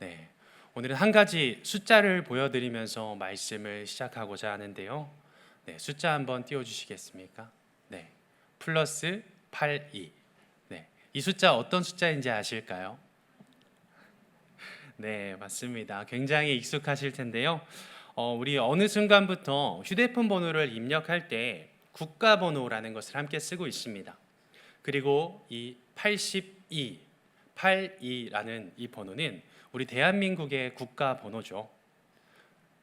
네, 오늘은 한 가지 숫자를 보여드리면서 말씀을 시작하고자 하는데요. 네, 숫자 한번 띄워주시겠습니까? 네, 플러스 82. 네, 이 숫자 어떤 숫자인지 아실까요? 네, 맞습니다. 굉장히 익숙하실 텐데요. 우리 어느 순간부터 휴대폰 번호를 입력할 때 국가번호라는 것을 함께 쓰고 있습니다. 그리고 이 82, 82라는 이 번호는 우리 대한민국의 국가 번호죠.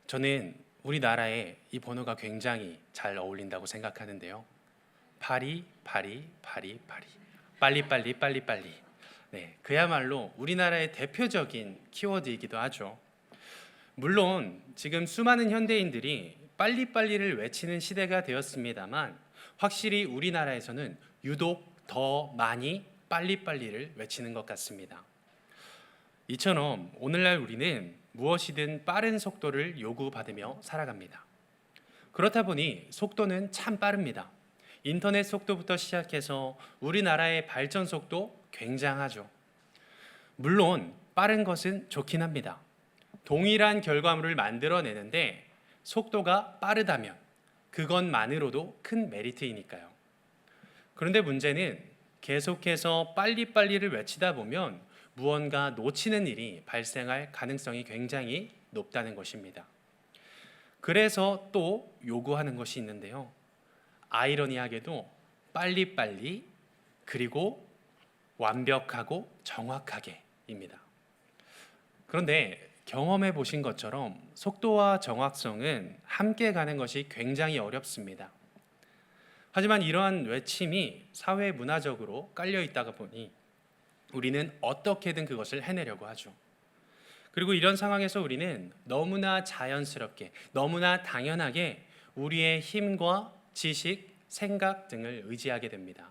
저는 우리나라에 이 번호가 굉장히 잘 어울린다고 생각하는데요. 파리, 파리, 파리, 파리. 빨리빨리, 빨리빨리. 네, 그야말로 우리나라의 대표적인 키워드이기도 하죠. 물론 지금 수많은 현대인들이 빨리빨리를 외치는 시대가 되었습니다만 확실히 우리나라에서는 유독 더 많이 빨리빨리를 외치는 것 같습니다. 이처럼 오늘날 우리는 무엇이든 빠른 속도를 요구받으며 살아갑니다. 그렇다 보니 속도는 참 빠릅니다. 인터넷 속도부터 시작해서 우리나라의 발전 속도 굉장하죠. 물론 빠른 것은 좋긴 합니다. 동일한 결과물을 만들어내는데 속도가 빠르다면 그것만으로도 큰 메리트이니까요. 그런데 문제는 계속해서 빨리빨리를 외치다 보면 무언가 놓치는 일이 발생할 가능성이 굉장히 높다는 것입니다. 그래서 또 요구하는 것이 있는데요. 아이러니하게도 빨리빨리 그리고 완벽하고 정확하게입니다. 그런데 경험해 보신 것처럼 속도와 정확성은 함께 가는 것이 굉장히 어렵습니다. 하지만 이러한 외침이 사회 문화적으로 깔려 있다가 보니 우리는 어떻게든 그것을 해내려고 하죠. 그리고 이런 상황에서 우리는 너무나 자연스럽게, 너무나 당연하게 우리의 힘과 지식, 생각 등을 의지하게 됩니다.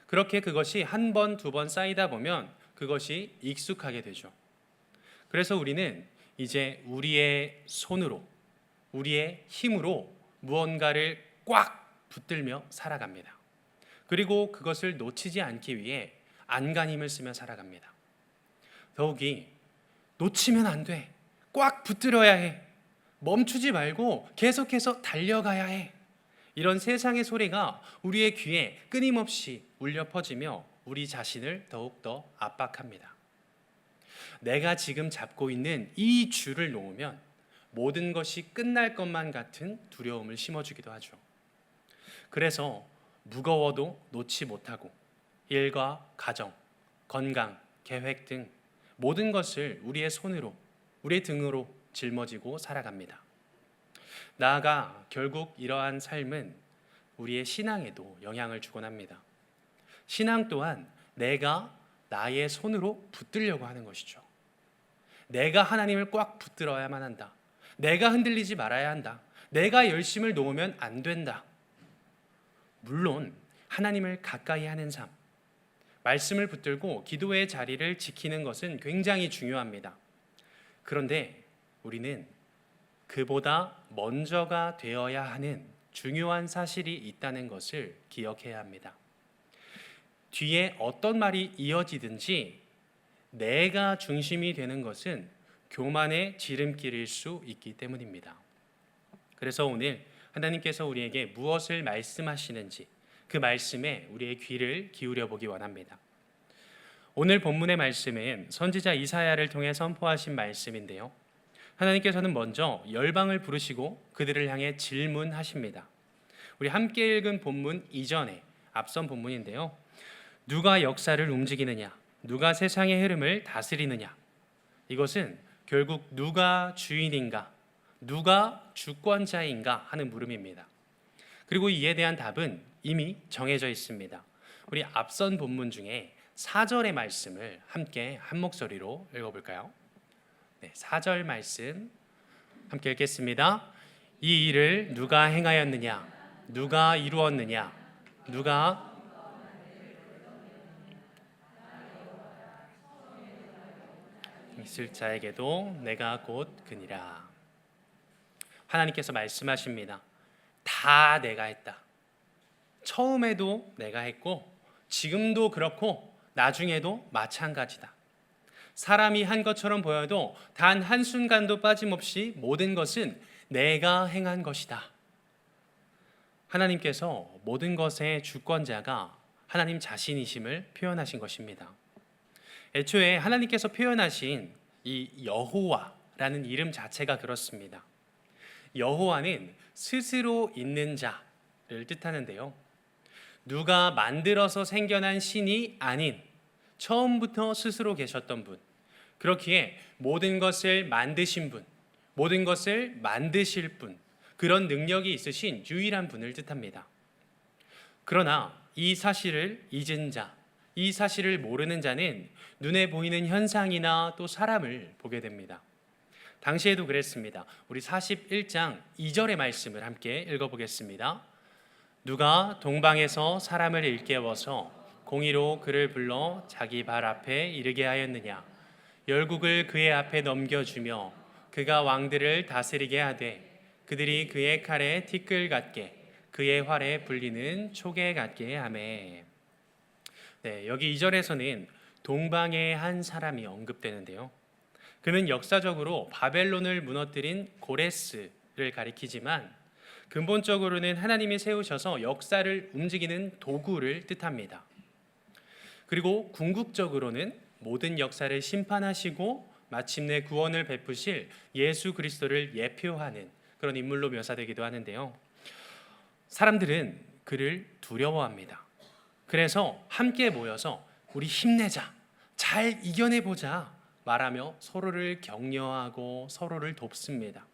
그렇게 그것이 한 번, 두 번 쌓이다 보면 그것이 익숙하게 되죠. 그래서 우리는 이제 우리의 손으로, 우리의 힘으로 무언가를 꽉 붙들며 살아갑니다. 그리고 그것을 놓치지 않기 위해 안간힘을 쓰며 살아갑니다. 더욱이 놓치면 안 돼. 꽉 붙들어야 해. 멈추지 말고 계속해서 달려가야 해. 이런 세상의 소리가 우리의 귀에 끊임없이 울려 퍼지며 우리 자신을 더욱더 압박합니다. 내가 지금 잡고 있는 이 줄을 놓으면 모든 것이 끝날 것만 같은 두려움을 심어주기도 하죠. 그래서 무거워도 놓지 못하고 일과 가정, 건강, 계획 등 모든 것을 우리의 손으로, 우리의 등으로 짊어지고 살아갑니다. 나아가 결국 이러한 삶은 우리의 신앙에도 영향을 주곤 합니다. 신앙 또한 내가 나의 손으로 붙들려고 하는 것이죠. 내가 하나님을 꽉 붙들어야만 한다. 내가 흔들리지 말아야 한다. 내가 열심을 놓으면 안 된다. 물론 하나님을 가까이 하는 삶, 말씀을 붙들고 기도의 자리를 지키는 것은 굉장히 중요합니다. 그런데 우리는 그보다 먼저가 되어야 하는 중요한 사실이 있다는 것을 기억해야 합니다. 뒤에 어떤 말이 이어지든지 내가 중심이 되는 것은 교만의 지름길일 수 있기 때문입니다. 그래서 오늘 하나님께서 우리에게 무엇을 말씀하시는지 그 말씀에 우리의 귀를 기울여 보기 원합니다. 오늘 본문의 말씀은 선지자 이사야를 통해 선포하신 말씀인데요. 하나님께서는 먼저 열방을 부르시고 그들을 향해 질문하십니다. 우리 함께 읽은 본문 이전에 앞선 본문인데요. 누가 역사를 움직이느냐? 누가 세상의 흐름을 다스리느냐? 이것은 결국 누가 주인인가? 누가 주권자인가 하는 물음입니다. 그리고 이에 대한 답은 이미 정해져 있습니다. 우리 앞선 본문 중에 4절의 말씀을 함께 한 목소리로 읽어볼까요? 네, 4절 말씀 함께 읽겠습니다. 이 일을 누가 행하였느냐? 누가 이루었느냐? 누가 있을 자에게도 내가 곧 그니라. 하나님께서 말씀하십니다. 다 내가 했다. 처음에도 내가 했고 지금도 그렇고 나중에도 마찬가지다. 사람이 한 것처럼 보여도 단 한순간도 빠짐없이 모든 것은 내가 행한 것이다. 하나님께서 모든 것의 주권자가 하나님 자신이심을 표현하신 것입니다. 애초에 하나님께서 표현하신 이 여호와라는 이름 자체가 그렇습니다. 여호와는 스스로 있는 자를 뜻하는데요. 누가 만들어서 생겨난 신이 아닌 처음부터 스스로 계셨던 분, 그렇기에 모든 것을 만드신 분, 모든 것을 만드실 분, 그런 능력이 있으신 유일한 분을 뜻합니다. 그러나 이 사실을 잊은 자, 이 사실을 모르는 자는 눈에 보이는 현상이나 또 사람을 보게 됩니다. 당시에도 그랬습니다. 우리 41장 2절의 말씀을 함께 읽어보겠습니다. 누가 동방에서 사람을 일깨워서 공의로 그를 불러 자기 발 앞에 이르게 하였느냐. 열국을 그의 앞에 넘겨주며 그가 왕들을 다스리게 하되 그들이 그의 칼에 티끌 같게 그의 활에 불리는 초계 같게 하매. 네, 여기 2절에서는 동방의 한 사람이 언급되는데요. 그는 역사적으로 바벨론을 무너뜨린 고레스를 가리키지만 근본적으로는 하나님이 세우셔서 역사를 움직이는 도구를 뜻합니다. 그리고 궁극적으로는 모든 역사를 심판하시고 마침내 구원을 베푸실 예수 그리스도를 예표하는 그런 인물로 묘사되기도 하는데요. 사람들은 그를 두려워합니다. 그래서 함께 모여서 우리 힘내자, 잘 이겨내보자 말하며 서로를 격려하고 서로를 돕습니다.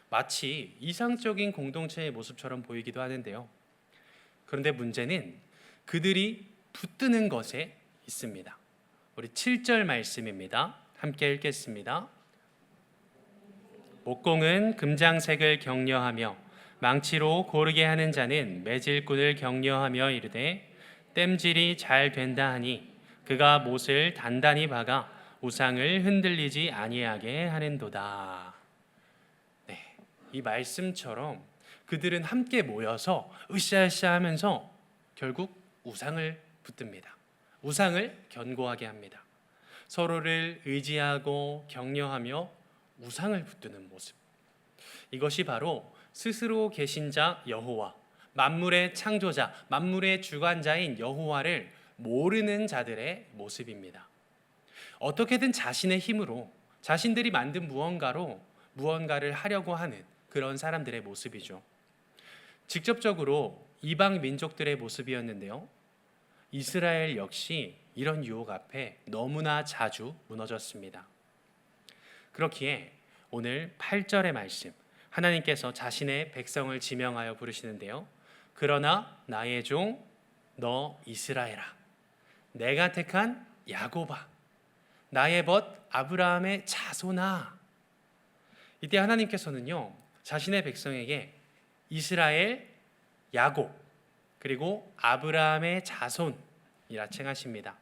마치 이상적인 공동체의 모습처럼 보이기도 하는데요. 그런데 문제는 그들이 붙드는 것에 있습니다. 우리 7절 말씀입니다. 함께 읽겠습니다. 목공은 금장색을 격려하며 망치로 고르게 하는 자는 매질꾼을 격려하며 이르되 땜질이 잘 된다 하니 그가 못을 단단히 박아 우상을 흔들리지 아니하게 하는도다. 네, 이 말씀처럼 그들은 함께 모여서 으쌰으쌰 하면서 결국 우상을 붙듭니다. 우상을 견고하게 합니다. 서로를 의지하고 격려하며 우상을 붙드는 모습. 이것이 바로 스스로 계신 자 여호와, 만물의 창조자, 만물의 주관자인 여호와를 모르는 자들의 모습입니다. 어떻게든 자신의 힘으로 자신들이 만든 무언가로 무언가를 하려고 하는 그런 사람들의 모습이죠. 직접적으로 이방 민족들의 모습이었는데요. 이스라엘 역시 이런 유혹 앞에 너무나 자주 무너졌습니다. 그렇기에 오늘 8절의 말씀, 하나님께서 자신의 백성을 지명하여 부르시는데요. 그러나 나의 종 너 이스라엘아, 내가 택한 야곱아, 나의 벗 아브라함의 자손아. 이때 하나님께서는요, 자신의 백성에게 이스라엘, 야곱, 그리고 아브라함의 자손이라 칭하십니다.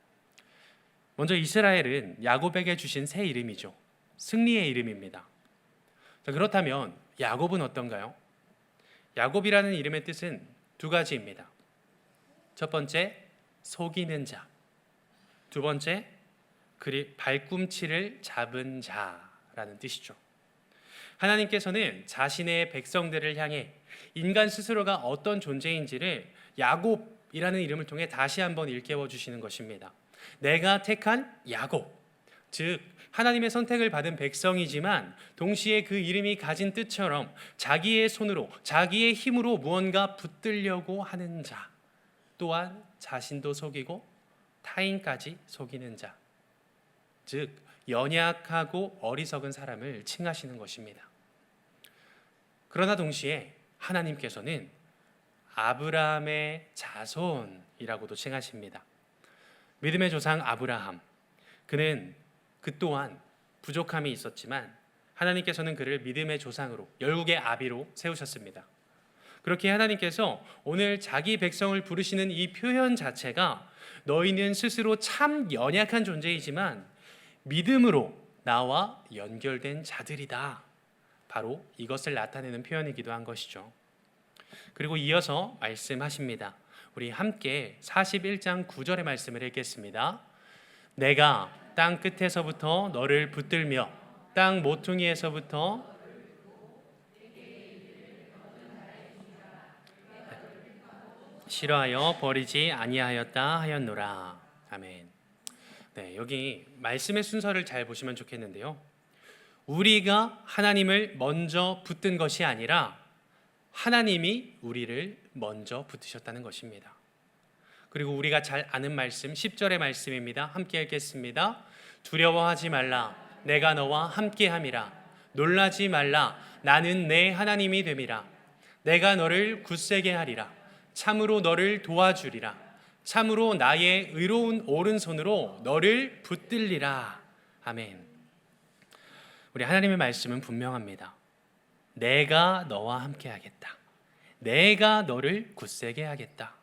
먼저 이스라엘은 야곱에게 주신 새 이름이죠. 승리의 이름입니다. 자, 그렇다면 야곱은 어떤가요? 야곱이라는 이름의 뜻은 두 가지입니다. 첫 번째, 속이는 자. 두 번째, 발꿈치를 잡은 자라는 뜻이죠. 하나님께서는 자신의 백성들을 향해 인간 스스로가 어떤 존재인지를 야곱이라는 이름을 통해 다시 한번 일깨워 주시는 것입니다. 내가 택한 야곱, 즉 하나님의 선택을 받은 백성이지만 동시에 그 이름이 가진 뜻처럼 자기의 손으로 자기의 힘으로 무언가 붙들려고 하는 자, 또한 자신도 속이고 타인까지 속이는 자, 즉 연약하고 어리석은 사람을 칭하시는 것입니다. 그러나 동시에 하나님께서는 아브라함의 자손이라고도 칭하십니다. 믿음의 조상 아브라함, 그는 그 또한 부족함이 있었지만 하나님께서는 그를 믿음의 조상으로, 열국의 아비로 세우셨습니다. 그렇게 하나님께서 오늘 자기 백성을 부르시는 이 표현 자체가 너희는 스스로 참 연약한 존재이지만 믿음으로 나와 연결된 자들이다, 바로 이것을 나타내는 표현이기도 한 것이죠. 그리고 이어서 말씀하십니다. 우리 함께 41장 9절의 말씀을 읽겠습니다. 내가 땅 끝에서부터 너를 붙들며 땅 모퉁이에서부터 싫어하여 버리지 아니하였다 하였노라. 아멘. 네, 여기 말씀의 순서를 잘 보시면 좋겠는데요. 우리가 하나님을 먼저 붙든 것이 아니라 하나님이 우리를 먼저 붙으셨다는 것입니다. 그리고 우리가 잘 아는 말씀 10절의 말씀입니다. 함께 읽겠습니다. 두려워하지 말라. 내가 너와 함께함이라. 놀라지 말라. 나는 내 하나님이 됨이라. 내가 너를 굳세게 하리라. 참으로 너를 도와주리라. 참으로 나의 의로운 오른손으로 너를 붙들리라. 아멘. 우리 하나님의 말씀은 분명합니다. 내가 너와 함께 하겠다. 내가 너를 굳세게 하겠다.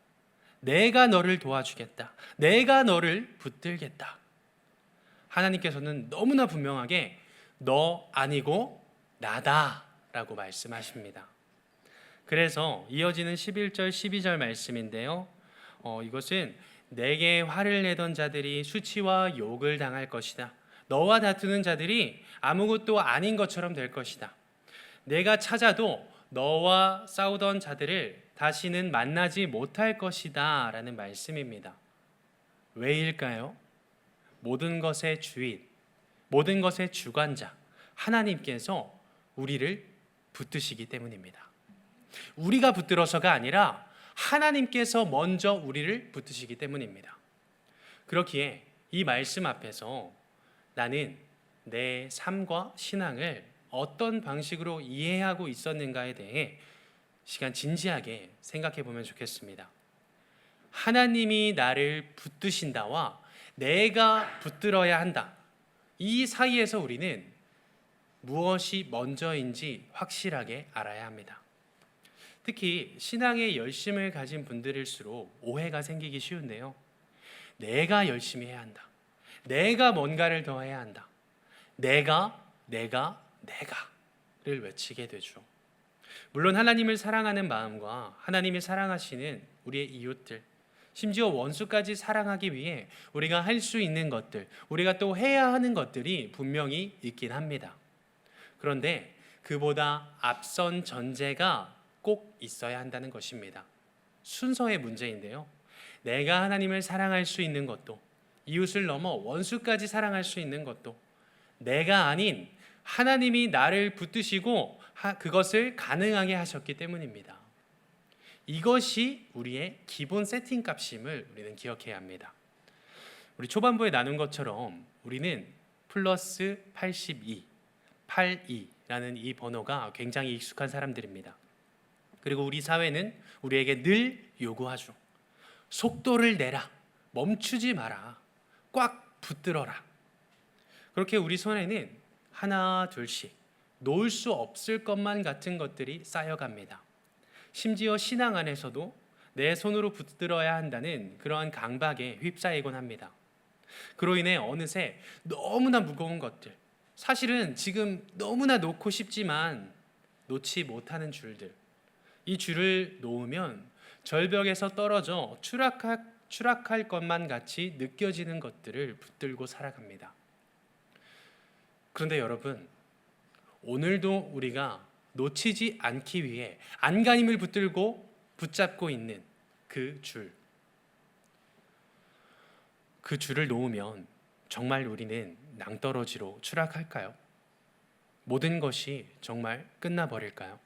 내가 너를 도와주겠다. 내가 너를 붙들겠다. 하나님께서는 너무나 분명하게 너 아니고 나다라고 말씀하십니다. 그래서 이어지는 11절 12절 말씀인데요. 이것은 내게 화를 내던 자들이 수치와 욕을 당할 것이다. 너와 다투는 자들이 아무것도 아닌 것처럼 될 것이다. 내가 찾아도 너와 싸우던 자들을 다시는 만나지 못할 것이다 라는 말씀입니다. 왜일까요? 모든 것의 주인, 모든 것의 주관자 하나님께서 우리를 붙드시기 때문입니다. 우리가 붙들어서가 아니라 하나님께서 먼저 우리를 붙드시기 때문입니다. 그렇기에 이 말씀 앞에서 나는 내 삶과 신앙을 어떤 방식으로 이해하고 있었는가에 대해 시간 진지하게 생각해 보면 좋겠습니다. 하나님이 나를 붙드신다와 내가 붙들어야 한다. 이 사이에서 우리는 무엇이 먼저인지 확실하게 알아야 합니다. 특히 신앙에 열심을 가진 분들일수록 오해가 생기기 쉬운데요. 내가 열심히 해야 한다. 내가 뭔가를 더 해야 한다. 내가를 외치게 되죠. 물론 하나님을 사랑하는 마음과 하나님이 사랑하시는 우리의 이웃들, 심지어 원수까지 사랑하기 위해 우리가 할 수 있는 것들, 우리가 또 해야 하는 것들이 분명히 있긴 합니다. 그런데 그보다 앞선 전제가 꼭 있어야 한다는 것입니다. 순서의 문제인데요. 내가 하나님을 사랑할 수 있는 것도, 이웃을 넘어 원수까지 사랑할 수 있는 것도 내가 아닌 하나님이 나를 붙드시고 그것을 가능하게 하셨기 때문입니다. 이것이 우리의 기본 세팅 값임을 우리는 기억해야 합니다. 우리 초반부에 나눈 것처럼 우리는 플러스 82, 82라는 이 번호가 굉장히 익숙한 사람들입니다. 그리고 우리 사회는 우리에게 늘 요구하죠. 속도를 내라. 멈추지 마라. 꽉 붙들어라. 그렇게 우리 손에는 하나 둘씩 놓을 수 없을 것만 같은 것들이 쌓여갑니다. 심지어 신앙 안에서도 내 손으로 붙들어야 한다는 그러한 강박에 휩싸이곤 합니다. 그로 인해 어느새 너무나 무거운 것들, 사실은 지금 너무나 놓고 싶지만 놓지 못하는 줄들, 이 줄을 놓으면 절벽에서 떨어져 추락할 것만 같이 느껴지는 것들을 붙들고 살아갑니다. 그런데 여러분, 오늘도 우리가 놓치지 않기 위해 안간힘을 붙잡고 있는 그 줄을 놓으면 정말 우리는 낭떠러지로 추락할까요? 모든 것이 정말 끝나버릴까요?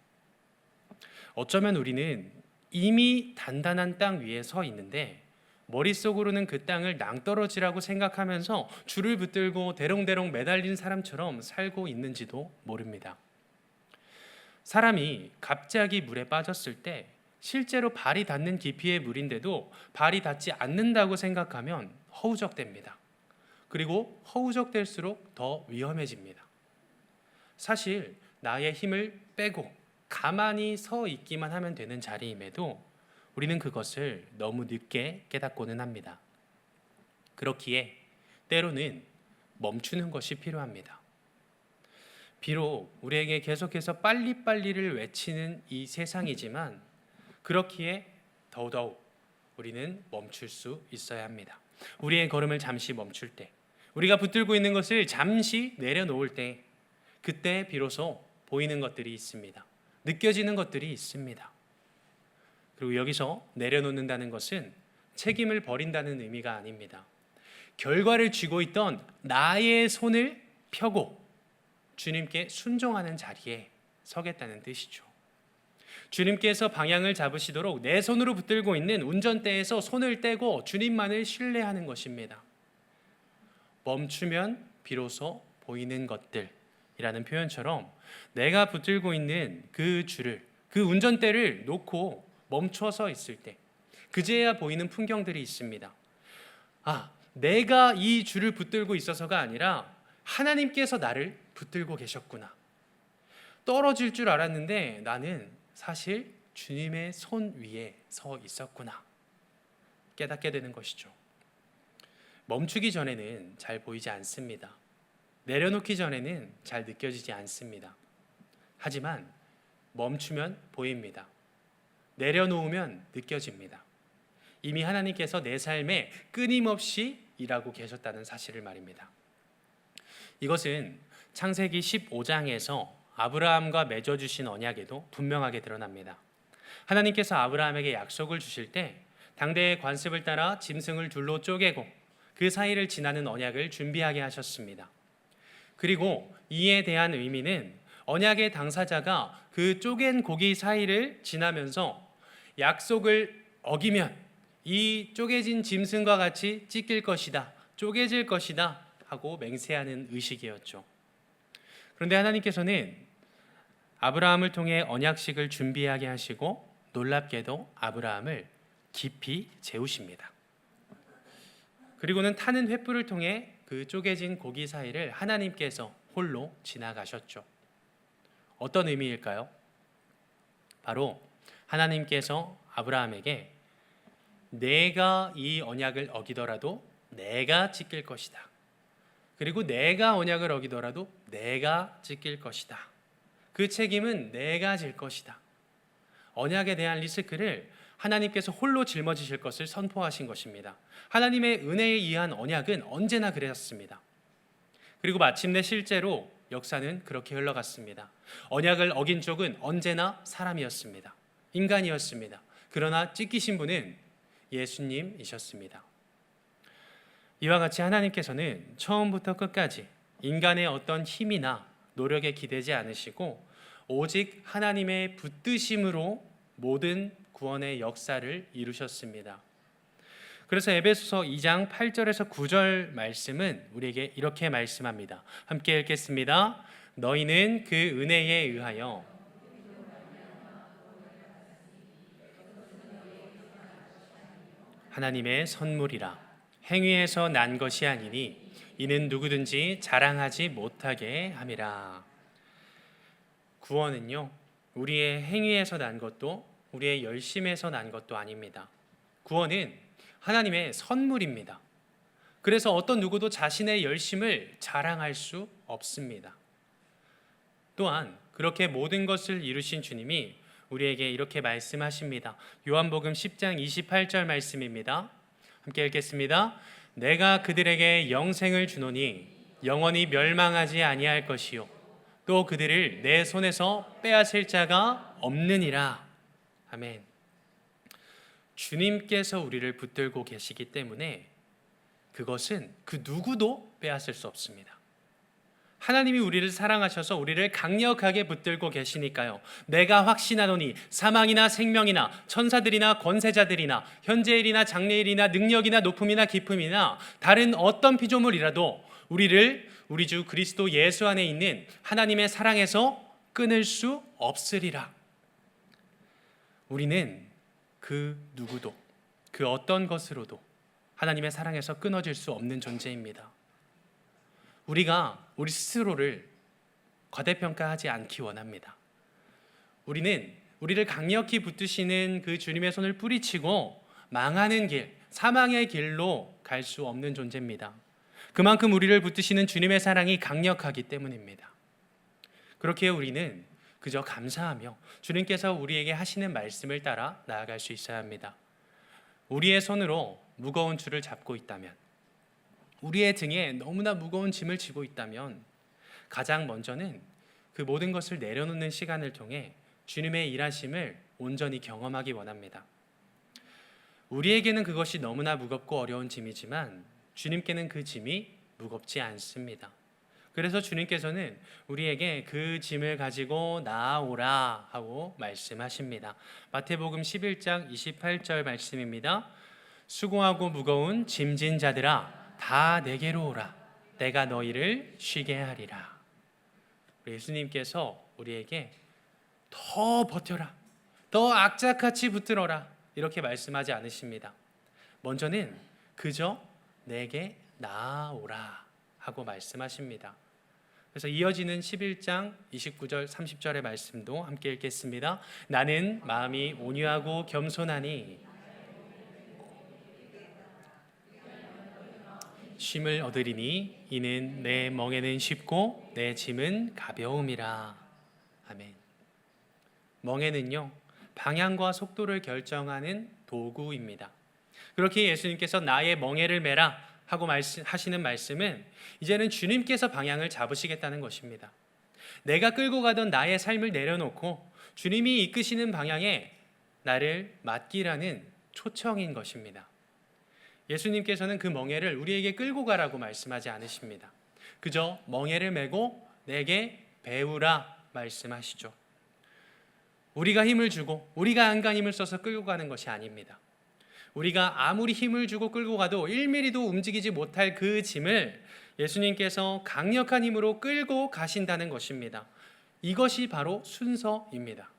어쩌면 우리는 이미 단단한 땅 위에 서 있는데 머릿속으로는 그 땅을 낭떠러지라고 생각하면서 줄을 붙들고 대롱대롱 매달린 사람처럼 살고 있는지도 모릅니다. 사람이 갑자기 물에 빠졌을 때 실제로 발이 닿는 깊이의 물인데도 발이 닿지 않는다고 생각하면 허우적댑니다. 그리고 허우적댈수록 더 위험해집니다. 사실 나의 힘을 빼고 가만히 서 있기만 하면 되는 자리임에도 우리는 그것을 너무 늦게 깨닫고는 합니다. 그렇기에 때로는 멈추는 것이 필요합니다. 비록 우리에게 계속해서 빨리빨리를 외치는 이 세상이지만 그렇기에 더더욱 우리는 멈출 수 있어야 합니다. 우리의 걸음을 잠시 멈출 때, 우리가 붙들고 있는 것을 잠시 내려놓을 때, 그때 비로소 보이는 것들이 있습니다. 느껴지는 것들이 있습니다. 그리고 여기서 내려놓는다는 것은 책임을 버린다는 의미가 아닙니다. 결과를 쥐고 있던 나의 손을 펴고 주님께 순종하는 자리에 서겠다는 뜻이죠. 주님께서 방향을 잡으시도록 내 손으로 붙들고 있는 운전대에서 손을 떼고 주님만을 신뢰하는 것입니다. 멈추면 비로소 보이는 것들이라는 표현처럼 내가 붙들고 있는 그 줄을, 그 운전대를 놓고 멈춰서 있을 때 그제야 보이는 풍경들이 있습니다. 내가 이 줄을 붙들고 있어서가 아니라 하나님께서 나를 붙들고 계셨구나. 떨어질 줄 알았는데 나는 사실 주님의 손 위에 서 있었구나. 깨닫게 되는 것이죠. 멈추기 전에는 잘 보이지 않습니다. 내려놓기 전에는 잘 느껴지지 않습니다. 하지만 멈추면 보입니다. 내려놓으면 느껴집니다. 이미 하나님께서 내 삶에 끊임없이 일하고 계셨다는 사실을 말입니다. 이것은 창세기 15장에서 아브라함과 맺어주신 언약에도 분명하게 드러납니다. 하나님께서 아브라함에게 약속을 주실 때 당대의 관습을 따라 짐승을 둘로 쪼개고 그 사이를 지나는 언약을 준비하게 하셨습니다. 그리고 이에 대한 의미는 언약의 당사자가 그 쪼갠 고기 사이를 지나면서 약속을 어기면 이 쪼개진 짐승과 같이 찢길 것이다, 쪼개질 것이다 하고 맹세하는 의식이었죠. 그런데 하나님께서는 아브라함을 통해 언약식을 준비하게 하시고 놀랍게도 아브라함을 깊이 재우십니다. 그리고는 타는 횃불을 통해 그 쪼개진 고기 사이를 하나님께서 홀로 지나가셨죠. 어떤 의미일까요? 바로 하나님께서 아브라함에게 내가 이 언약을 어기더라도 내가 지킬 것이다. 그리고 내가 언약을 어기더라도 내가 지킬 것이다. 그 책임은 내가 질 것이다. 언약에 대한 리스크를 하나님께서 홀로 짊어지실 것을 선포하신 것입니다. 하나님의 은혜에 의한 언약은 언제나 그랬습니다. 그리고 마침내 실제로 역사는 그렇게 흘러갔습니다. 언약을 어긴 쪽은 언제나 사람이었습니다. 인간이었습니다. 그러나 찢기신 분은 예수님이셨습니다. 이와 같이 하나님께서는 처음부터 끝까지 인간의 어떤 힘이나 노력에 기대지 않으시고 오직 하나님의 붙드심으로 모든 구원의 역사를 이루셨습니다. 그래서 에베소서 2장 8절에서 9절 말씀은 우리에게 이렇게 말씀합니다. 함께 읽겠습니다. 너희는 그 은혜에 의하여 하나님의 선물이라 행위에서 난 것이 아니니 이는 누구든지 자랑하지 못하게 함이라. 구원은요, 우리의 행위에서 난 것도 우리의 열심에서 난 것도 아닙니다. 구원은 하나님의 선물입니다. 그래서 어떤 누구도 자신의 열심을 자랑할 수 없습니다. 또한 그렇게 모든 것을 이루신 주님이 우리에게 이렇게 말씀하십니다. 요한복음 10장 28절 말씀입니다. 함께 읽겠습니다. 내가 그들에게 영생을 주노니 영원히 멸망하지 아니할 것이요 또 그들을 내 손에서 빼앗을 자가 없느니라. 아멘. 주님께서 우리를 붙들고 계시기 때문에 그것은 그 누구도 빼앗을 수 없습니다. 하나님이 우리를 사랑하셔서 우리를 강력하게 붙들고 계시니까요. 내가 확신하노니 사망이나 생명이나 천사들이나 권세자들이나 현재일이나 장래일이나 능력이나 높음이나 깊음이나 다른 어떤 피조물이라도 우리를 우리 주 그리스도 예수 안에 있는 하나님의 사랑에서 끊을 수 없으리라. 우리는 그 누구도 그 어떤 것으로도 하나님의 사랑에서 끊어질 수 없는 존재입니다. 우리가 우리 스스로를 과대평가하지 않기 원합니다. 우리는 우리를 강력히 붙드시는 그 주님의 손을 뿌리치고 망하는 길, 사망의 길로 갈 수 없는 존재입니다. 그만큼 우리를 붙드시는 주님의 사랑이 강력하기 때문입니다. 그렇게 우리는 그저 감사하며 주님께서 우리에게 하시는 말씀을 따라 나아갈 수 있어야 합니다. 우리의 손으로 무거운 줄을 잡고 있다면 우리의 등에 너무나 무거운 짐을 지고 있다면 가장 먼저는 그 모든 것을 내려놓는 시간을 통해 주님의 일하심을 온전히 경험하기 원합니다. 우리에게는 그것이 너무나 무겁고 어려운 짐이지만 주님께는 그 짐이 무겁지 않습니다. 그래서 주님께서는 우리에게 그 짐을 가지고 나아오라 하고 말씀하십니다. 마태복음 11장 28절 말씀입니다. 수고하고 무거운 짐진 자들아 다 내게로 오라. 내가 너희를 쉬게 하리라. 예수님께서 우리에게 더 버텨라, 더 악착같이 붙들어라 이렇게 말씀하지 않으십니다. 먼저는 그저 내게 나아오라 하고 말씀하십니다. 그래서 이어지는 11장 29절 30절의 말씀도 함께 읽겠습니다. 나는 마음이 온유하고 겸손하니 쉼을 얻으리니 이는 내 멍에는 쉽고 내 짐은 가벼움이라. 아멘. 멍에는요, 방향과 속도를 결정하는 도구입니다. 그렇게 예수님께서 나의 멍에를 메라 하고 하시는 말씀은 이제는 주님께서 방향을 잡으시겠다는 것입니다. 내가 끌고 가던 나의 삶을 내려놓고 주님이 이끄시는 방향에 나를 맡기라는 초청인 것입니다. 예수님께서는 그 멍에를 우리에게 끌고 가라고 말씀하지 않으십니다. 그저 멍에를 메고 내게 배우라 말씀하시죠. 우리가 힘을 주고 우리가 안간 힘을 써서 끌고 가는 것이 아닙니다. 우리가 아무리 힘을 주고 끌고 가도 1mm도 움직이지 못할 그 짐을 예수님께서 강력한 힘으로 끌고 가신다는 것입니다. 이것이 바로 순서입니다.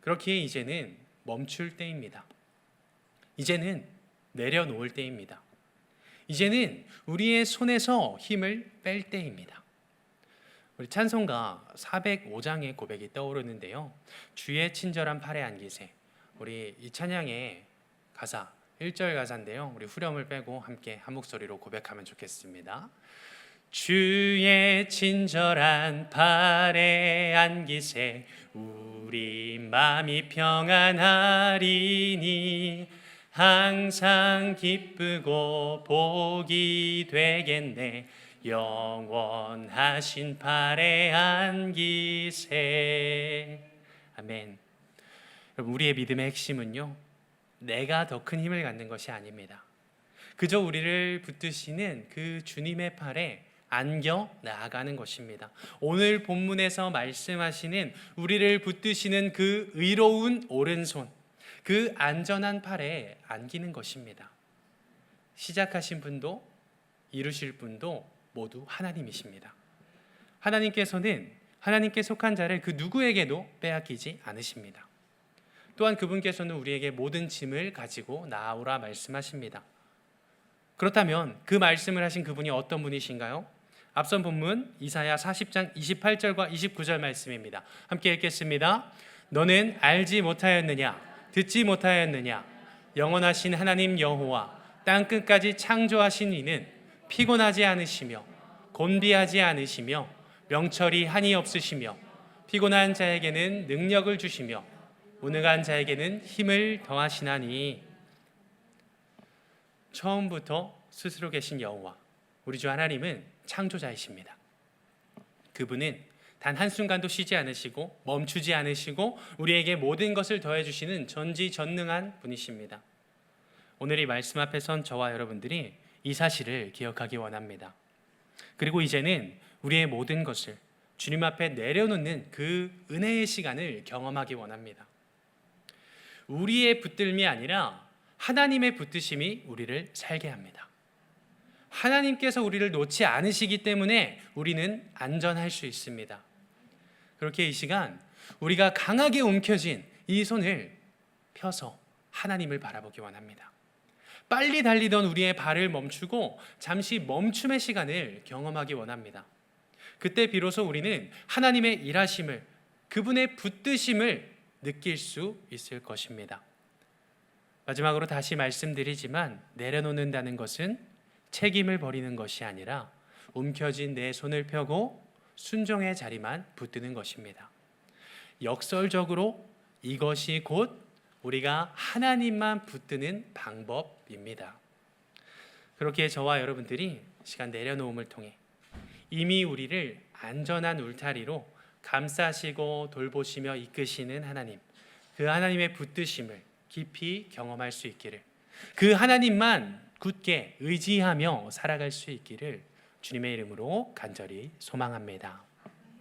그렇기에 이제는 멈출 때입니다. 이제는 내려놓을 때입니다. 이제는 우리의 손에서 힘을 뺄 때입니다. 우리 찬송가 405장의 고백이 떠오르는데요. 주의 친절한 팔에 안기세. 우리 이 찬양의 가사 1절 가사인데요. 우리 후렴을 빼고 함께 한 목소리로 고백하면 좋겠습니다. 주의 친절한 팔에 안기세 우리 마음이 평안하리니 항상 기쁘고 복이 되겠네 영원하신 팔에 안기세. 아멘. 여러분, 우리의 믿음의 핵심은요, 내가 더 큰 힘을 갖는 것이 아닙니다. 그저 우리를 붙드시는 그 주님의 팔에 안겨 나아가는 것입니다. 오늘 본문에서 말씀하시는 우리를 붙드시는 그 의로운 오른손, 그 안전한 팔에 안기는 것입니다. 시작하신 분도 이루실 분도 모두 하나님이십니다. 하나님께서는 하나님께 속한 자를 그 누구에게도 빼앗기지 않으십니다. 또한 그분께서는 우리에게 모든 짐을 가지고 나아오라 말씀하십니다. 그렇다면 그 말씀을 하신 그분이 어떤 분이신가요? 앞선 본문 이사야 40장 28절과 29절 말씀입니다. 함께 읽겠습니다. 너는 알지 못하였느냐? 듣지 못하였느냐? 영원하신 하나님 여호와 땅끝까지 창조하신 이는 피곤하지 않으시며 곤비하지 않으시며 명철이 한이 없으시며 피곤한 자에게는 능력을 주시며 무능한 자에게는 힘을 더하시나니. 처음부터 스스로 계신 여호와 우리 주 하나님은 창조자이십니다. 그분은 단 한순간도 쉬지 않으시고 멈추지 않으시고 우리에게 모든 것을 더해주시는 전지전능한 분이십니다. 오늘 이 말씀 앞에 선 저와 여러분들이 이 사실을 기억하기 원합니다. 그리고 이제는 우리의 모든 것을 주님 앞에 내려놓는 그 은혜의 시간을 경험하기 원합니다. 우리의 붙들미 아니라 하나님의 붙드심이 우리를 살게 합니다. 하나님께서 우리를 놓지 않으시기 때문에 우리는 안전할 수 있습니다. 그렇게 이 시간 우리가 강하게 움켜쥔 이 손을 펴서 하나님을 바라보기 원합니다. 빨리 달리던 우리의 발을 멈추고 잠시 멈춤의 시간을 경험하기 원합니다. 그때 비로소 우리는 하나님의 일하심을, 그분의 붙드심을 느낄 수 있을 것입니다. 마지막으로 다시 말씀드리지만 내려놓는다는 것은 책임을 버리는 것이 아니라 움켜쥔 내 손을 펴고 순종의 자리만 붙드는 것입니다. 역설적으로 이것이 곧 우리가 하나님만 붙드는 방법입니다. 그렇게 저와 여러분들이 시간 내려놓음을 통해 이미 우리를 안전한 울타리로 감싸시고 돌보시며 이끄시는 하나님, 그 하나님의 붙드심을 깊이 경험할 수 있기를, 그 하나님만 굳게 의지하며 살아갈 수 있기를 주님의 이름으로 간절히 소망합니다.